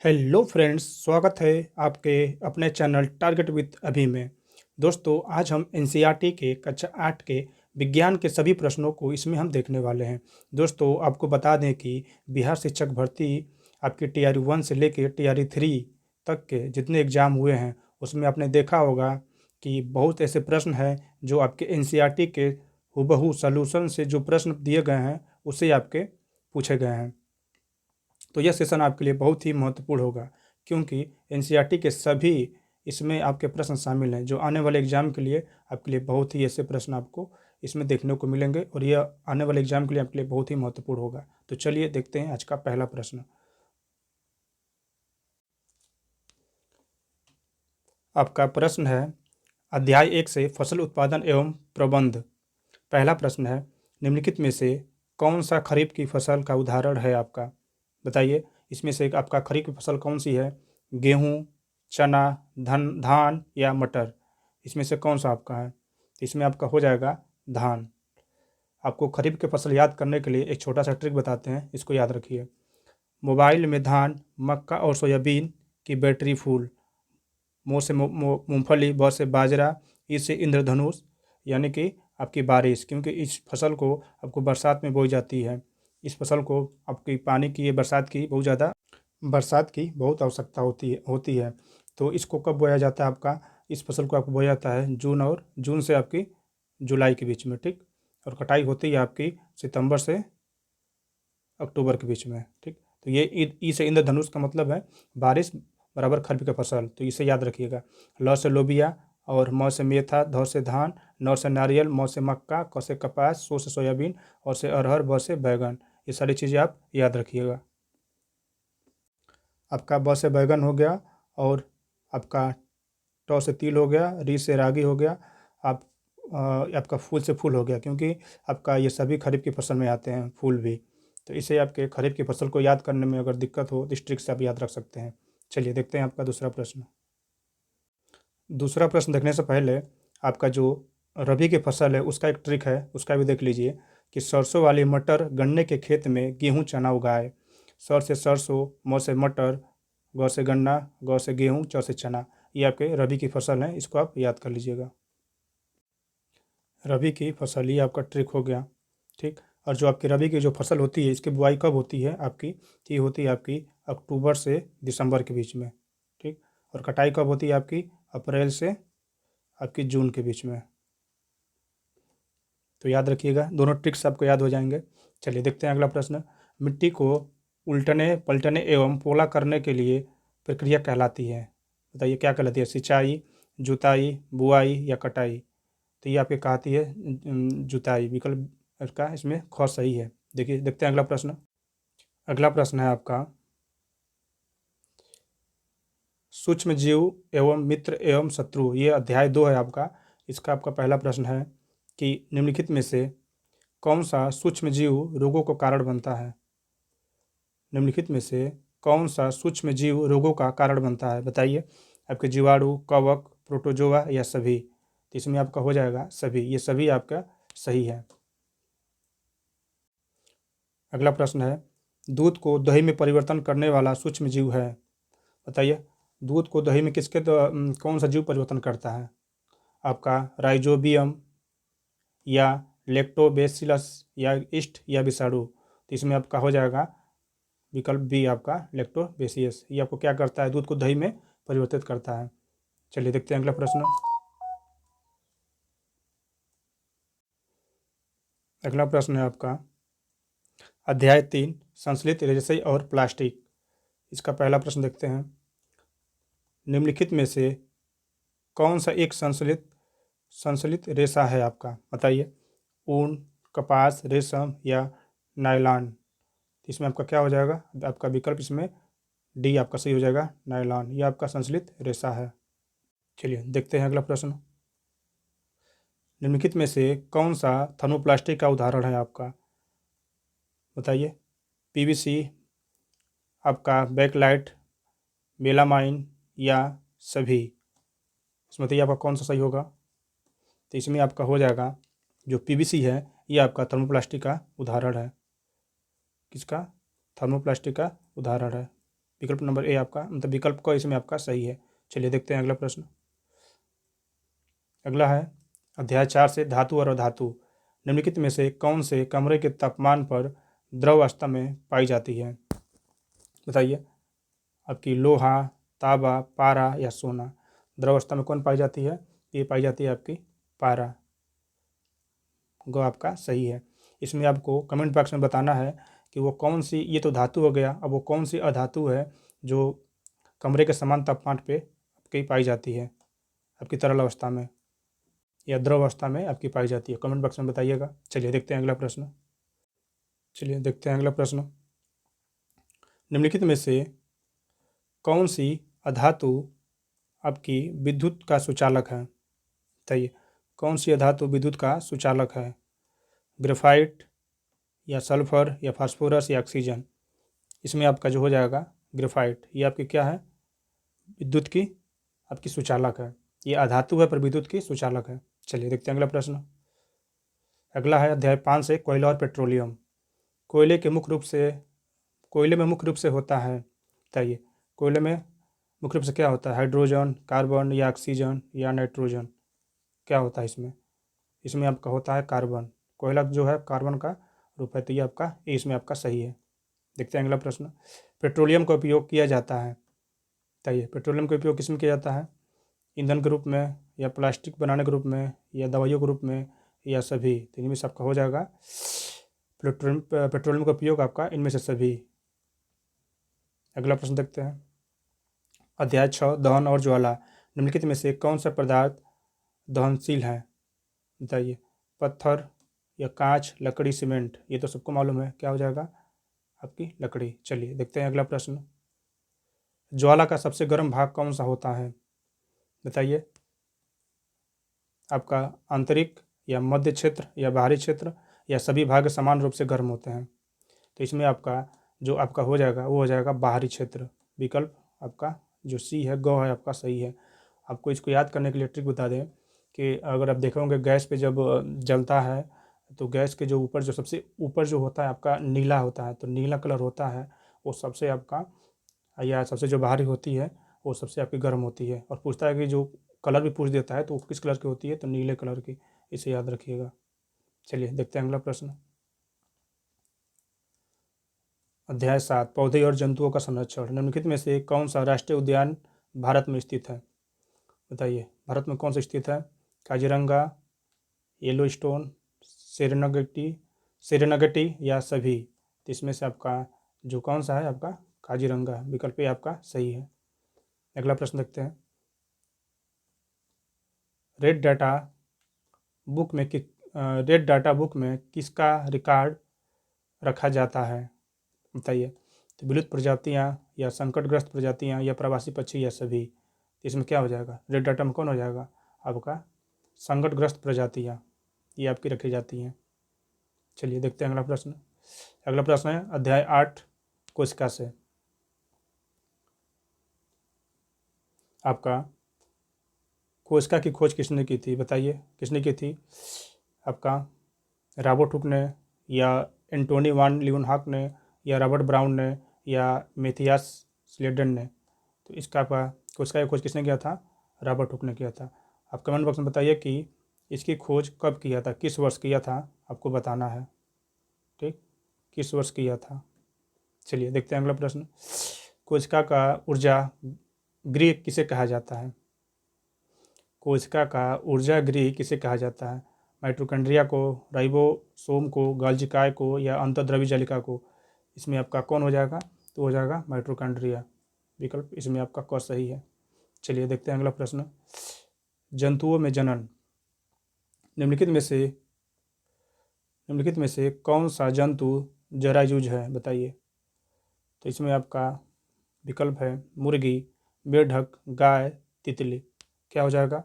Hello friends, स्वागत है आपके अपने चैनल टारगेट विथ अभी में। दोस्तों, आज हम एनसीईआरटी के कक्षा 8 के विज्ञान के सभी प्रश्नों को इसमें हम देखने वाले हैं। दोस्तों, आपको बता दें कि बिहार शिक्षक भर्ती आपकी टीआरई 1 से लेकर टीआरई 3 तक के जितने एग्ज़ाम हुए हैं, उसमें आपने देखा होगा कि बहुत ऐसे प्रश्न हैं जो आपके एनसीईआरटी के हूबहू सॉल्यूशन से जो प्रश्न दिए गए हैं, उससे आपके पूछे गए हैं। तो यह सेशन आपके लिए बहुत ही महत्वपूर्ण होगा, क्योंकि एनसीईआरटी के सभी इसमें आपके प्रश्न शामिल हैं जो आने वाले एग्ज़ाम के लिए आपके लिए बहुत ही ऐसे प्रश्न आपको इसमें देखने को मिलेंगे और यह आने वाले एग्ज़ाम के लिए आपके लिए बहुत ही महत्वपूर्ण होगा। तो चलिए देखते हैं आज का पहला प्रश्न। आपका प्रश्न है अध्याय 1 से फसल उत्पादन एवं प्रबंध। पहला प्रश्न है, निम्नलिखित में से कौन सा खरीफ की फसल का उदाहरण है आपका? बताइए, इसमें से एक आपका खरीफ की फसल कौन सी है? गेहूँ, चना, धान या मटर? इसमें से कौन सा आपका है? तो इसमें आपका हो जाएगा धान। आपको खरीफ की फसल याद करने के लिए एक छोटा सा ट्रिक बताते हैं, इसको याद रखिए। मोबाइल में धान, मक्का और सोयाबीन की बैटरी फुल। मो से मूंगफली, ब से बाजरा, ई से इंद्रधनुष यानी कि आपकी बारिश, क्योंकि इस फसल को आपको बरसात में बोई जाती है। इस फसल को आपकी पानी की बरसात की बहुत आवश्यकता होती है। तो इसको कब बोया जाता है आपका? इस फसल को आपको बोया जाता है जून से आपकी जुलाई के बीच में, ठीक। और कटाई होती है आपकी सितंबर से अक्टूबर के बीच में, ठीक। तो ये ई से इंद्रधनुष का मतलब है बारिश बराबर खरीफ की फसल, तो इसे याद रखिएगा। ल से लोबिया और म से मेथा, ध से धान, न से नारियल, म से मक्का, क से कपास, सो से सोयाबीन और से अरहर, ब से बैगन। ये सारी चीज़ें आप याद रखिएगा। आपका ब से बैगन हो गया और आपका ट से तिल हो गया, री से रागी हो गया, आपका फूल से फूल हो गया, क्योंकि आपका ये सभी खरीफ की फसल में आते हैं, फूल भी। तो इसे आपके खरीफ की फसल को याद करने में अगर दिक्कत हो तो इस ट्रिक से आप याद रख सकते हैं। चलिए देखते हैं आपका दूसरा प्रश्न। दूसरा प्रश्न देखने से पहले आपका जो रबी की फसल है उसका एक ट्रिक है, उसका भी देख लीजिए कि सरसों वाली मटर गन्ने के खेत में गेहूँ चना उगाए। सर से सरसों, म से मटर, ग से गन्ना, ग से गेहूँ, च से चना। ये आपके रबी की फसल है, इसको आप याद कर लीजिएगा। रबी की फसल ये आपका ट्रिक हो गया, ठीक। और जो आपकी रबी की जो फसल होती है, इसकी बुआई कब होती है आपकी? तो ये होती है आपकी अक्टूबर से दिसंबर के बीच में, ठीक। और कटाई कब होती है आपकी? अप्रैल से आपकी जून के बीच में। तो याद रखिएगा, दोनों ट्रिक्स आपको याद हो जाएंगे। चलिए देखते हैं अगला प्रश्न। मिट्टी को उल्टने पलटने एवं पोला करने के लिए प्रक्रिया कहलाती है। बताइए क्या कहलाती है? सिंचाई, जुताई, बुआई या कटाई? तो ये आपके कहती है जुताई। विकल्प इसका इसमें ख सही है। देखिए देखते हैं अगला प्रश्न। अगला प्रश्न है आपका, सूक्ष्म जीव एवं मित्र एवं शत्रु। ये अध्याय 2 है आपका। इसका आपका पहला प्रश्न है कि निम्नलिखित में से कौन सा सूक्ष्म जीव रोगों का कारण बनता है? निम्नलिखित में से कौन सा सूक्ष्म जीव रोगों का कारण बनता है? बताइए। आपके जीवाणु, कवक, प्रोटोजोआ या सभी? तो इसमें आपका हो जाएगा सभी। ये सभी आपका सही है। अगला प्रश्न है, दूध को दही में परिवर्तन करने वाला सूक्ष्म जीव है। बताइए, दूध को दही में कौन सा जीव परिवर्तन करता है? आपका राइजोबियम या लैक्टोबैसिलस या ईस्ट या विषाणु? तो इसमें आपका हो जाएगा विकल्प बी, आपका लैक्टोबैसियस। ये आपको क्या करता है? दूध को दही में परिवर्तित करता है। चलिए देखते हैं अगला प्रश्न। अगला प्रश्न है आपका अध्याय 3 संश्लित रेशे और प्लास्टिक। इसका पहला प्रश्न देखते हैं। निम्नलिखित में से कौन सा एक संश्लित रेशा है आपका? बताइए। ऊन, कपास, रेशम या नायलॉन? इसमें आपका क्या हो जाएगा? आपका विकल्प इसमें डी आपका सही हो जाएगा, नायलॉन। ये आपका संश्लित रेशा है। चलिए देखते हैं अगला प्रश्न। निम्नलिखित में से कौन सा थर्मोप्लास्टिक का उदाहरण है आपका? बताइए। पीवीसी, आपका बैकलाइट, मेलामाइन या सभी? इसमें बताइए आपका कौन सा सही होगा? तो इसमें आपका हो जाएगा जो पीवीसी है, ये आपका थर्मोप्लास्टिक का उदाहरण है। किसका? थर्मोप्लास्टिक का उदाहरण है। विकल्प नंबर ए आपका मतलब विकल्प क इसमें आपका सही है। चलिए देखते हैं अगला प्रश्न। अगला है अध्याय 4 से धातु और अधातु। निम्नलिखित में से कौन से कमरे के तापमान पर द्रव अवस्था में पाई जाती है? बताइए। आपकी लोहा, तांबा, पारा या सोना। द्रव अवस्था में कौन पाई जाती है? ये पाई जाती है आपकी पारा। गो आपका सही है। इसमें आपको कमेंट बॉक्स में बताना है कि वो कौन सी, ये तो धातु हो गया, अब वो कौन सी अधातु है जो कमरे के समान तापमान पे आपकी पाई जाती है, आपकी तरल अवस्था में या द्रव अवस्था में आपकी पाई जाती है। कमेंट बॉक्स में बताइएगा। चलिए देखते हैं अगला प्रश्न। चलिए देखते हैं अगला प्रश्न। निम्नलिखित में से कौन सी अधातु आपकी विद्युत का सुचालक है? बताइए। कौन सी अधातु विद्युत का सुचालक है? ग्रेफाइट या सल्फर या फास्फोरस या ऑक्सीजन। इसमें आपका जो हो जाएगा ग्रेफाइट। ये आपकी क्या है? विद्युत की आपकी सुचालक है। ये अधातु है पर विद्युत की सुचालक है। चलिए देखते हैं अगला प्रश्न। अगला है अध्याय 5 से कोयला और पेट्रोलियम। कोयले के मुख्य रूप से कोयले में मुख्य रूप से होता है, बताइए। कोयले में मुख्य रूप से क्या होता है? हाइड्रोजन, कार्बन या ऑक्सीजन या नाइट्रोजन। क्या होता है इसमें? इसमें आपका होता है कार्बन। कोयला जो है कार्बन का रूप है, तो ये आपका ए इसमें आपका सही है। देखते हैं अगला प्रश्न। पेट्रोलियम का उपयोग किया जाता है, बताइए। पेट्रोलियम का उपयोग किस में किया जाता है? ईंधन के रूप में या प्लास्टिक बनाने के रूप में या दवाइयों के रूप में या सभी। तो इनमें से आपका हो जाएगा पेट्रोलियम का उपयोग आपका इनमें से सभी। अगला प्रश्न देखते हैं। अध्याय 6 दहन और ज्वाला। निम्नलिखित में से कौन सा पदार्थ दहनशील है? बताइए। पत्थर या कांच, लकड़ी, सीमेंट। ये तो सबको मालूम है, क्या हो जाएगा? आपकी लकड़ी। चलिए देखते हैं अगला प्रश्न। ज्वाला का सबसे गर्म भाग कौन सा होता है? बताइए। आपका आंतरिक या मध्य क्षेत्र या बाहरी क्षेत्र या सभी भाग समान रूप से गर्म होते हैं। तो इसमें आपका जो आपका हो जाएगा वो हो जाएगा बाहरी क्षेत्र। विकल्प आपका जो सी है, ग है, आपका सही है। आपको इसको याद करने के लिए ट्रिक बता दें कि अगर आप देखे होंगे गैस पे जब जलता है तो गैस के जो ऊपर, जो सबसे ऊपर जो होता है आपका नीला होता है, तो नीला कलर होता है वो सबसे आपका, या सबसे जो बाहरी होती है वो सबसे आपकी गर्म होती है। और पूछता है कि जो कलर भी पूछ देता है तो वो किस कलर की होती है, तो नीले कलर की। इसे याद रखिएगा। चलिए देखते हैं अगला प्रश्न। अध्याय 7 पौधे और जंतुओं का संरक्षण। निम्नलिखित में से कौन सा राष्ट्रीय उद्यान भारत में स्थित है? बताइए। भारत में कौन सा स्थित है? काजीरंगा, येलोस्टोन, सेरेनगेटी सेरेनगेटी या सभी। तो इसमें से आपका जो कौन सा है आपका काजीरंगा। विकल्प ए आपका सही है। अगला प्रश्न देखते हैं। रेड डाटा बुक में कि रेड डाटा बुक में किसका रिकॉर्ड रखा जाता है? बताइए। तो विलुप्त प्रजातियाँ या संकटग्रस्त प्रजातियाँ या प्रवासी पक्षी या सभी। तो इसमें क्या हो जाएगा? रेड डाटा में कौन हो जाएगा? आपका संकटग्रस्त प्रजातियाँ, ये आपकी रखी जाती हैं। चलिए देखते हैं अगला प्रश्न। अगला प्रश्न है अध्याय 8 कोशिका से। आपका कोशिका की खोज किसने की थी? बताइए। किसने की थी? आपका रॉबर्ट हुक ने या एंटोनी वान ल्यूनहॉक ने या रॉबर्ट ब्राउन ने या मैथियास स्लेडन ने। तो इसका आपका कोशिका की खोज किसने किया था? रॉबर्ट हुक ने किया था। आप कमेंट बॉक्स में बताइए कि इसकी खोज कब किया था, किस वर्ष किया था, आपको बताना है। ठीक, किस वर्ष किया था। चलिए देखते हैं अगला प्रश्न। कोशिका का ऊर्जा गृह किसे कहा जाता है? कोशिका का ऊर्जा गृह किसे कहा जाता है? माइटोकॉन्ड्रिया को, राइबोसोम को, गाल्जिकाय को या अंतर्द्रव्य जालिका को। इसमें आपका कौन हो जाएगा? तो हो जाएगा माइटोकॉन्ड्रिया। विकल्प इसमें आपका क सही है। चलिए देखते हैं अगला प्रश्न। जंतुओं में जनन। निम्नलिखित में से कौन सा जंतु जरायुज है? बताइए। तो इसमें आपका विकल्प है मुर्गी, मेढक, गाय, तितली। क्या हो जाएगा?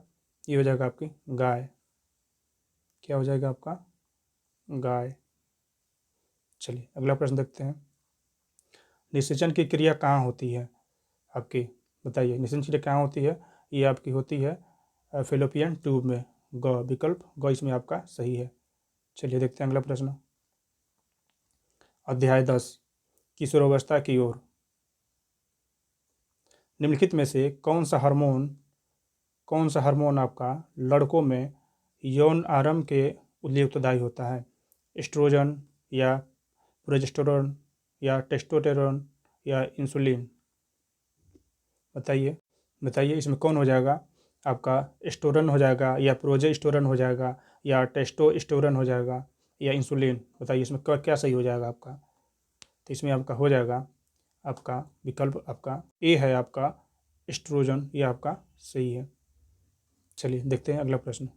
ये हो जाएगा आपकी गाय। क्या हो जाएगा आपका? गाय। चलिए अगला प्रश्न देखते हैं। निषेचन की क्रिया कहाँ होती है आपकी? बताइए। निषेचन की क्रिया कहाँ होती है? ये आपकी होती है फेलोपियन ट्यूब में। ग विकल्प ग इसमें आपका सही है। चलिए देखते हैं अगला प्रश्न। अध्याय 10 किशोरावस्था की ओर। निम्नलिखित में से कौन सा हार्मोन आपका लड़कों में यौन आरंभ के लिए उत्तरदायी होता है? एस्ट्रोजन या प्रोजेस्टेरोन या टेस्टोस्टेरोन या इंसुलिन? बताइए बताइए, इसमें कौन हो जाएगा? आपका एस्ट्रोजन हो जाएगा या प्रोजेस्टेरोन हो जाएगा या टेस्टोस्टेरोन हो जाएगा या इंसुलिन? बताइए इसमें क्या क्या सही हो जाएगा आपका? तो इसमें आपका हो जाएगा आपका विकल्प आपका ए है आपका एस्ट्रोजन, ये आपका सही है। चलिए देखते हैं अगला प्रश्न।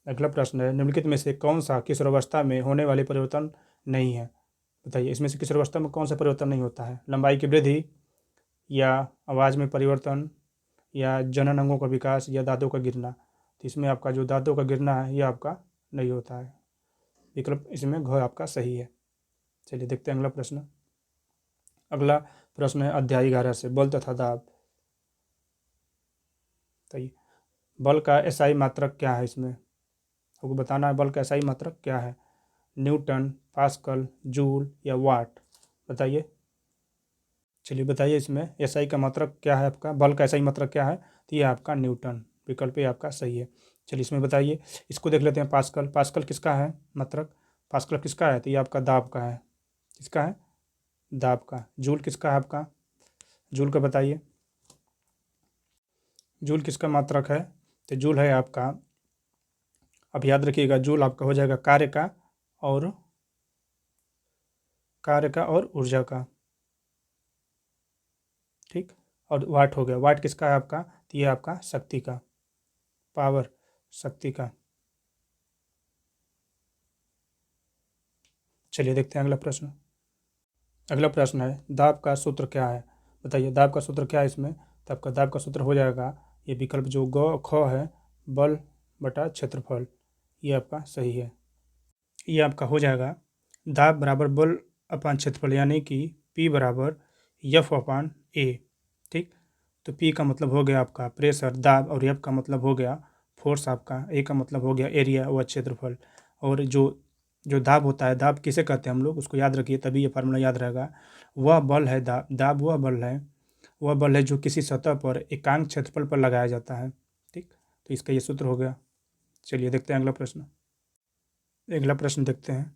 अगला प्रश्न है, निम्नलिखित में से कौन सा किशोरावस्था में होने वाले परिवर्तन नहीं है? बताइए इसमें से किशोरावस्था में कौन सा परिवर्तन नहीं होता है? लंबाई की वृद्धि या आवाज़ में परिवर्तन या जनन अंगों का विकास या दांतों का गिरना? तो इसमें आपका जो दांतों का गिरना है ये आपका नहीं होता है। विकल्प इसमें घ आपका सही है। चलिए देखते हैं अगला प्रश्न। अगला प्रश्न है अध्याय 11 से, बल तथा दाब। बताइए बल का एसआई मात्रक क्या है? इसमें आपको बताना है बल का एसआई मात्रक क्या है। न्यूटन, पास्कल, जूल या वाट? बताइए। चलिए बताइए इसमें एसआई का मात्रक क्या है आपका, बल का एसआई मात्रक क्या है? तो ये आपका न्यूटन, विकल्प ये आपका सही है। चलिए इसमें बताइए, इसको देख लेते हैं। पास्कल, पास्कल किसका है मात्रक? पास्कल किसका है? तो ये आपका दाब का है। किसका है? दाब का। जूल किसका है आपका? जूल का बताइए। जूल किसका मात्रक है? तो जूल है आपका, अब याद रखिएगा, जूल आपका हो जाएगा और कार्य का और ऊर्जा का। ठीक। और वाट हो गया, वाट किसका है आपका? तो ये आपका शक्ति का, पावर, शक्ति का। चलिए देखते हैं अगला प्रश्न। अगला प्रश्न है दाब का सूत्र क्या है? बताइए दाब का सूत्र क्या है इसमें? तो आपका दाब का सूत्र हो जाएगा ये विकल्प जो ग ख है, बल बटा क्षेत्रफल, ये आपका सही है। ये आपका हो जाएगा दाब बराबर बल अपान क्षेत्रफल, यानी कि P बराबर F अपान A। ठीक। तो P का मतलब हो गया आपका प्रेशर, दाब, और F का मतलब हो गया फोर्स आपका, A का मतलब हो गया एरिया व क्षेत्रफल। और जो जो दाब होता है, दाब किसे कहते हैं हम लोग, उसको याद रखिए तभी ये फार्मूला याद रहेगा। वह बल है दाब, दाब वह बल है जो किसी सतह पर एकांक क्षेत्रफल पर लगाया जाता है। ठीक। तो इसका ये सूत्र हो गया। चलिए देखते हैं अगला प्रश्न। अगला प्रश्न देखते हैं।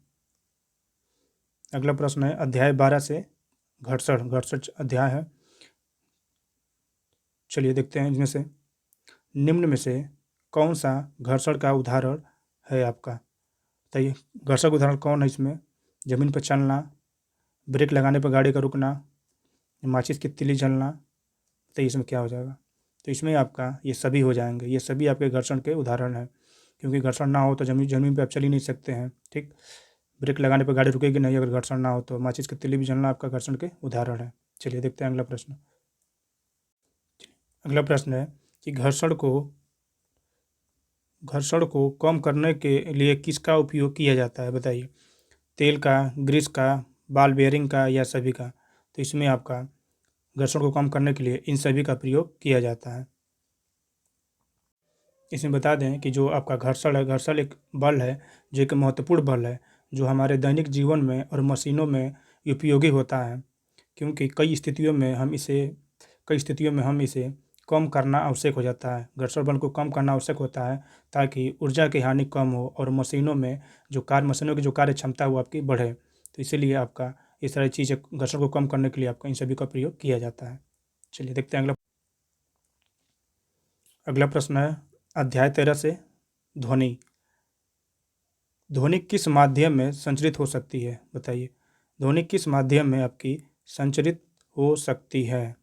अगला प्रश्न है अध्याय 12 से घर्षण, घर्षण अध्याय है। चलिए देखते हैं इनमें से निम्न में से कौन सा घर्षण का उदाहरण है आपका? बताइए घर्षण का उदाहरण कौन है इसमें? ज़मीन पर चलना, ब्रेक लगाने पर गाड़ी का रुकना, माचिस की तीली जलना? तो इसमें क्या हो जाएगा? तो इसमें आपका ये सभी हो जाएंगे, ये सभी आपके घर्षण के उदाहरण हैं, क्योंकि घर्षण ना हो तो जमीन जमीन पे आप चल ही नहीं सकते हैं। ठीक। ब्रेक लगाने पर गाड़ी रुकेगी नहीं अगर घर्षण ना हो तो। माचिस की तीली भी जलना आपका घर्षण के उदाहरण है। चलिए देखते हैं अगला प्रश्न। अगला प्रश्न है कि घर्षण को कम करने के लिए किसका उपयोग किया जाता है? बताइए तेल का, ग्रीस का, बॉल बेयरिंग का या सभी का? तो इसमें आपका घर्षण को कम करने के लिए इन सभी का प्रयोग किया जाता है। इसमें बता दें कि जो आपका घर्षण है, घर्षण एक बल है जो एक महत्वपूर्ण बल है, जो हमारे दैनिक जीवन में और मशीनों में उपयोगी होता है, क्योंकि कई स्थितियों में हम इसे कम करना आवश्यक हो जाता है। घर्षण बल को कम करना आवश्यक होता है ताकि ऊर्जा की हानि कम हो और मशीनों की जो कार्य क्षमता है वो आपकी बढ़े। तो इसीलिए आपका ये सारी चीज़ें घर्षण को कम करने के लिए आपका इन सभी का प्रयोग किया जाता है। चलिए देखते हैं अगला प्रश्न है अध्याय 13 से ध्वनि। ध्वनि किस माध्यम में संचरित हो सकती है? बताइए ध्वनि किस माध्यम में आपकी संचरित हो सकती है?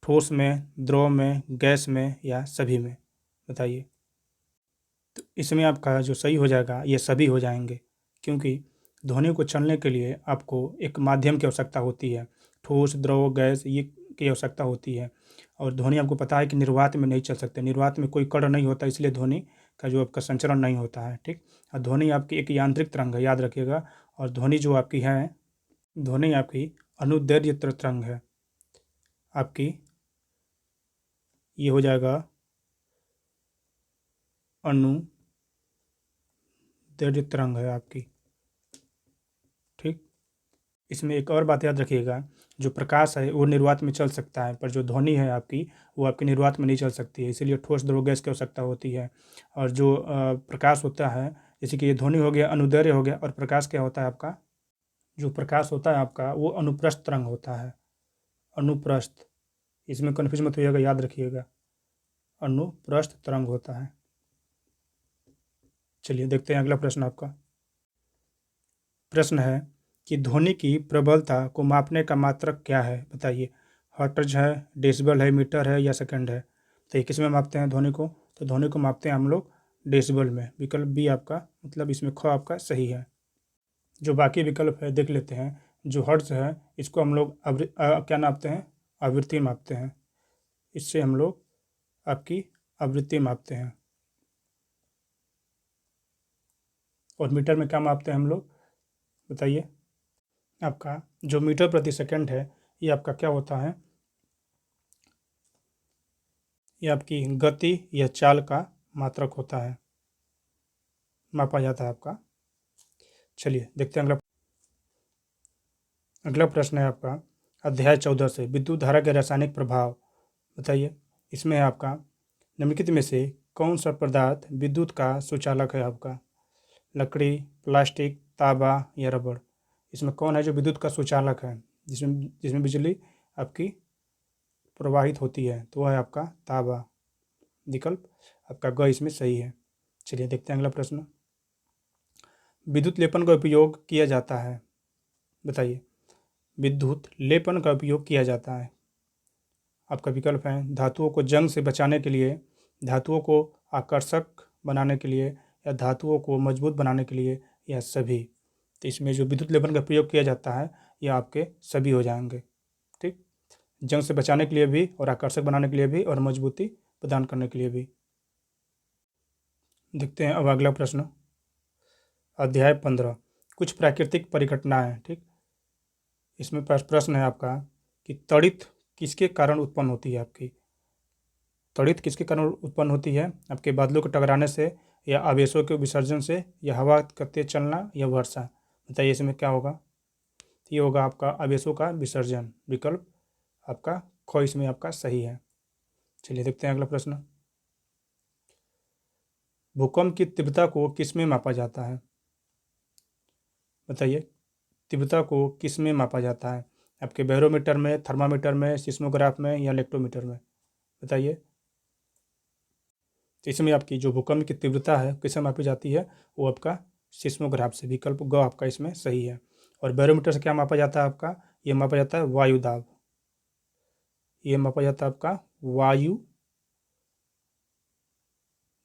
ठोस में, द्रव में, गैस में या सभी में? बताइए। तो इसमें आपका जो सही हो जाएगा ये सभी हो जाएंगे, क्योंकि ध्वनि को चलने के लिए आपको एक माध्यम की आवश्यकता होती है। ठोस, द्रव, गैस ये की आवश्यकता होती है। और ध्वनि आपको पता है कि निर्वात में नहीं चल सकते, निर्वात में कोई कण नहीं होता, इसलिए ध्वनि का जो आपका संचरण नहीं होता है। ठीक। और ध्वनि आपकी एक यांत्रिक तरंग है, याद रखिएगा। और ध्वनि जो आपकी है, ध्वनि आपकी अनुदैर्ध्य तरंग है आपकी। ये हो जाएगा अनुदैर्ध्य तरंग है आपकी। ठीक। इसमें एक और बात याद रखिएगा जो प्रकाश है वो निर्वात में चल सकता है, पर जो ध्वनि है आपकी वो आपकी निर्वात में नहीं चल सकती है, इसीलिए ठोस द्रव गैस की आवश्यकता होती है। और जो प्रकाश होता है, जैसे कि ये ध्वनि हो गया, अनुदैर्घ्य हो गया, और प्रकाश क्या होता है आपका, जो प्रकाश होता है आपका वो अनुप्रस्थ तरंग होता है। अनुप्रस्थ, इसमें कन्फ्यूज मत होइएगा, याद रखिएगा, अनुप्रस्थ तरंग होता है। चलिए देखते हैं अगला प्रश्न आपका। प्रश्न है कि ध्वनि की प्रबलता को मापने का मात्रक क्या है, बताइए। हर्ट्ज है, डेसिबल है, मीटर है या सेकंड है। तो ये किस में मापते हैं ध्वनि को, तो ध्वनि को मापते हैं हम लोग डेसिबल में। विकल्प बी आपका, मतलब इसमें ख आपका सही है। जो बाकी विकल्प है देख लेते हैं। जो हर्ट्ज है इसको हम लोग क्या नापते हैं, आवृत्ति मापते हैं। इससे हम लोग आपकी आवृत्ति मापते हैं। और मीटर में क्या मापते हैं हम लोग, बताइए। आपका जो मीटर प्रति सेकंड है ये आपका क्या होता है, ये आपकी गति या चाल का मात्रक होता है, मापा जाता है आपका। चलिए देखते हैं अगला। अगला प्रश्न है आपका अध्याय 14 से विद्युत धारा के रासायनिक प्रभाव, बताइए। इसमें है आपका निम्नलिखित में से कौन सा पदार्थ विद्युत का सुचालक है आपका। लकड़ी, प्लास्टिक, तांबा या रबड़। इसमें कौन है जो विद्युत का सुचालक है, जिसमें जिसमें बिजली आपकी प्रवाहित होती है, तो वह है आपका तांबा। विकल्प आपका ग इसमें सही है। चलिए देखते हैं अगला प्रश्न। विद्युत लेपन का उपयोग किया जाता है, बताइए। विद्युत लेपन का उपयोग किया जाता है, आपका विकल्प है धातुओं को जंग से बचाने के लिए, धातुओं को आकर्षक बनाने के लिए, या धातुओं को मजबूत बनाने के लिए, या सभी। तो इसमें जो विद्युत लेपन का प्रयोग किया जाता है ये आपके सभी हो जाएंगे, ठीक। जंग से बचाने के लिए भी, और आकर्षक बनाने के लिए भी, और मजबूती प्रदान करने के लिए भी। देखते हैं अब अगला प्रश्न। अध्याय 15 कुछ प्राकृतिक परिघटनाएं, ठीक। इसमें प्रश्न है आपका कि तड़ित किसके कारण उत्पन्न होती है आपकी। तड़ित किसके कारण उत्पन्न होती है, आपके बादलों के टकराने से, या आवेशों के विसर्जन से, या हवा का तेज चलना, या वर्षा। बताइए इसमें क्या होगा। ये होगा आपका आवेशों का विसर्जन। विकल्प आपका ख इसमें आपका सही है। चलिए देखते हैं अगला प्रश्न। भूकंप की तीव्रता को किस में मापा जाता है, बताइए। तीव्रता को किस में मापा जाता है, आपके बैरोमीटर में, थर्मामीटर में, सिस्मोग्राफ में, या इलेक्ट्रोमीटर में, बताइए। तो इसमें आपकी जो भूकंप की तीव्रता है किससे मापी जाती है, वो आपका सिस्मोग्राफ से। विकल्प ग आपका इसमें सही है। और बैरोमीटर से क्या मापा जाता है आपका, ये मापा जाता है वायु दाब। ये मापा जाता है आपका वायु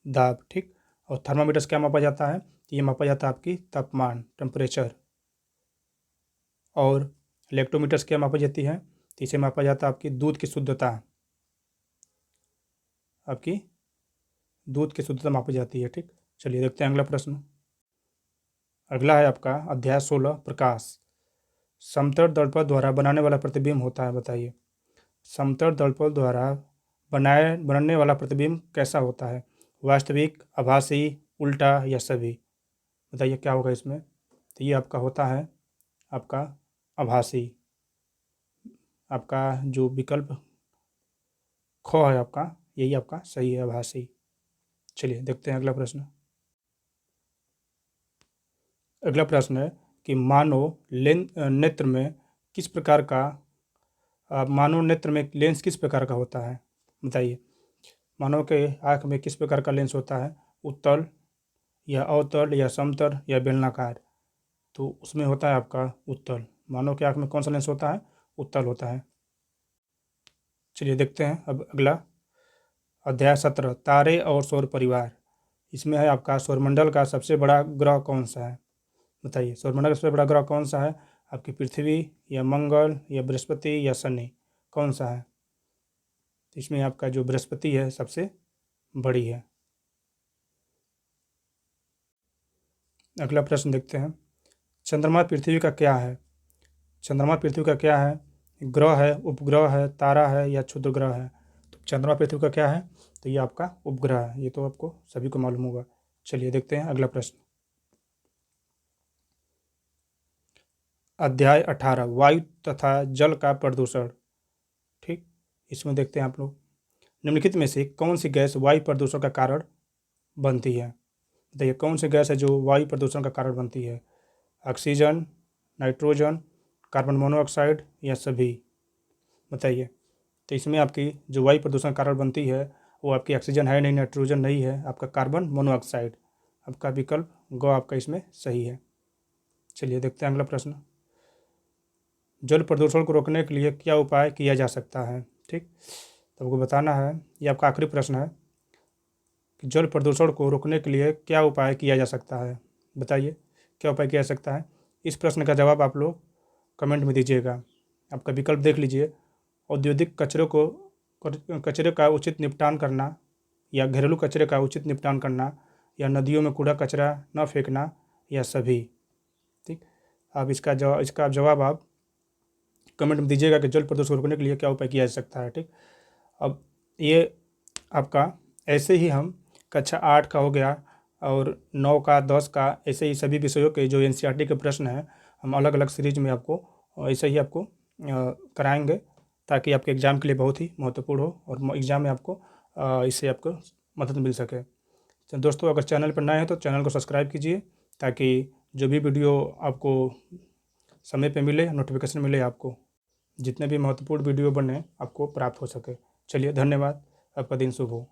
दाब, ठीक। और थर्मामीटर से क्या मापा जाता है, ये मापा जाता है आपकी तापमान, टेम्परेचर। और इलेक्ट्रोमीटर से क्या मापी जाती है, तो इसे मापा जाता है आपकी दूध की शुद्धता, आपकी दूध की शुद्धता मापी जाती है, ठीक। चलिए देखते हैं अगला प्रश्न। अगला है आपका अध्याय 16 प्रकाश। समतल दर्पण द्वारा बनाने वाला प्रतिबिंब होता है, बताइए। समतल दर्पण द्वारा बनने वाला प्रतिबिंब कैसा होता है, वास्तविक, आभासी, उल्टा, या सभी। बताइए क्या होगा इसमें। तो ये आपका होता है आपका आभासी। आपका जो विकल्प ख है आपका, यही आपका सही है, आभासी। चलिए देखते हैं अगला प्रश्न। अगला प्रश्न है कि मानव नेत्र में किस प्रकार का मानव नेत्र में लेंस किस प्रकार का होता है, बताइए। मानव के आँख में किस प्रकार का लेंस होता है, उत्तल, या अवतल, या समतल, या बेलनाकार। तो उसमें होता है आपका उत्तल। मानव के आँख में कौन सा लेंस होता है, उत्तल होता है। चलिए देखते हैं अब अगला अध्याय 17 तारे और सौर परिवार। इसमें है आपका सौरमंडल का सबसे बड़ा ग्रह कौन सा है, बताइए। सौरमंडल का सबसे बड़ा ग्रह कौन सा है, आपकी पृथ्वी, या मंगल, या बृहस्पति, या शनि, कौन सा है। तो इसमें आपका जो बृहस्पति है सबसे बड़ी है। अगला प्रश्न देखते हैं। चंद्रमा पृथ्वी का क्या है, चंद्रमा पृथ्वी का क्या है, ग्रह है, उपग्रह है, तारा है, या क्षुद्र ग्रह है। तो चंद्रमा पृथ्वी का क्या है, तो ये आपका उपग्रह है। ये तो आपको सभी को मालूम होगा। चलिए देखते हैं अगला प्रश्न। अध्याय 18 वायु तथा जल का प्रदूषण। ठीक, इसमें देखते हैं आप लोग, निम्नलिखित में से कौन सी गैस वायु प्रदूषण का कारण बनती है? बताइए कौन सी गैस है जो वायु प्रदूषण का कारण बनती है? ऑक्सीजन, नाइट्रोजन, कार्बन मोनोऑक्साइड या सभी? बताइए। तो इसमें आपकी जो वायु प्रदूषण का कारण बनती है वो आपकी ऑक्सीजन है नहीं, नाइट्रोजन नहीं है, आपका कार्बन मोनोऑक्साइड। आपका विकल्प ग आपका इसमें सही है। चलिए देखते हैं अगला प्रश्न। जल प्रदूषण को रोकने के लिए क्या उपाय किया जा सकता है? ठीक, तो आपको बताना है, ये आपका आखिरी प्रश्न है कि जल प्रदूषण को रोकने के लिए क्या उपाय किया जा सकता है। बताइए क्या उपाय किया जा सकता है। इस प्रश्न का जवाब आप लोग कमेंट में दीजिएगा। आपका विकल्प देख लीजिए, औद्योगिक कचरे का उचित निपटान करना, या घरेलू कचरे का उचित निपटान करना, या नदियों में कूड़ा कचरा न फेंकना, या सभी। ठीक, अब इसका जवाब आप कमेंट में दीजिएगा कि जल प्रदूषण को रोकने के लिए क्या उपाय किया जा सकता है। ठीक, अब ये आपका ऐसे ही हम कक्षा 8 का हो गया और 9 का 10 का, ऐसे ही सभी विषयों के जो एनसीईआरटी के प्रश्न हैं हम अलग अलग सीरीज में आपको ऐसे ही आपको कराएंगे, ताकि आपके एग्ज़ाम के लिए बहुत ही महत्वपूर्ण हो और एग्ज़ाम में आपको इससे आपको मदद मिल सके। तो दोस्तों, अगर चैनल पर नए हैं तो चैनल को सब्सक्राइब कीजिए, ताकि जो भी वीडियो आपको समय पे मिले, नोटिफिकेशन मिले, आपको जितने भी महत्वपूर्ण वीडियो बने आपको प्राप्त हो सके। चलिए धन्यवाद, आपका दिन शुभ हो।